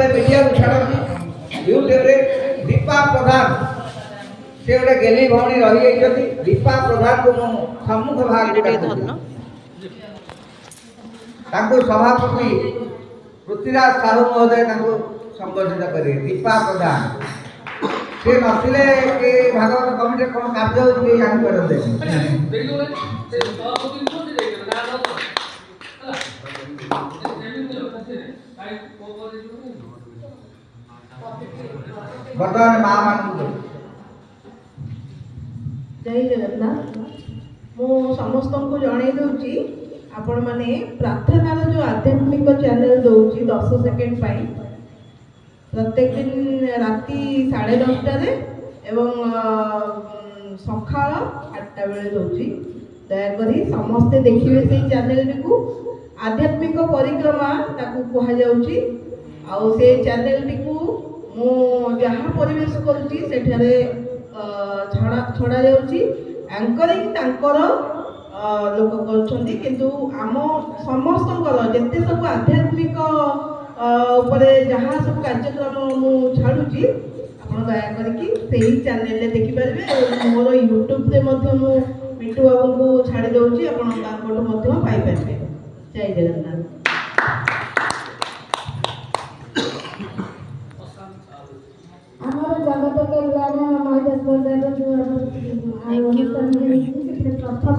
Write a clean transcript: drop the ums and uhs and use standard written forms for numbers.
बेले media छाड़ती YouTube रे दीपा प्रधान से गोटे गेली भौणी रही दीपा प्रधान को सम्मुख भाग सभापति पृथ्वीराज साहू महोदय संबोधित करेंगे। दीपा प्रधान से नथिले कि भागवत कमिटी कौन कार्य होती जानपारते बर्तमान माँ मान जय जगन्नाथ मु समस्त को जन दूची आपण माने प्रार्थना जो आध्यात्मिक चैनल दौची 10 सेकेंड प्रत्येक दिन राति 10:30 एवं सकाळ 8टा बेले दौची दयाकरी समस्ते देखिए से चैनल को आध्यात्मिक परिक्रमा ताकू कहा जाउची आउ से चैनल को मु जहाँ परिवेश करूची सेठारे छड़ा जाउची एंकरिंग तांकर लोक कर किंतु आम समस्त जिते सब आध्यात्मिक उपरे जहाँ सब कार्यक्रम मु छाड़ुची आप दयाकर चैनल देखिपारे मोर यूट्यूब रे मु मिंटू बाबू को छाड़ी दूसरी आपठू पाइपर। जय जगन्नाथ। ଆମର ଜଗତ କଲ୍ୟାଣ ମହିଳା ସ୍ପର୍ଦ୍ଧା ପ୍ରଥମ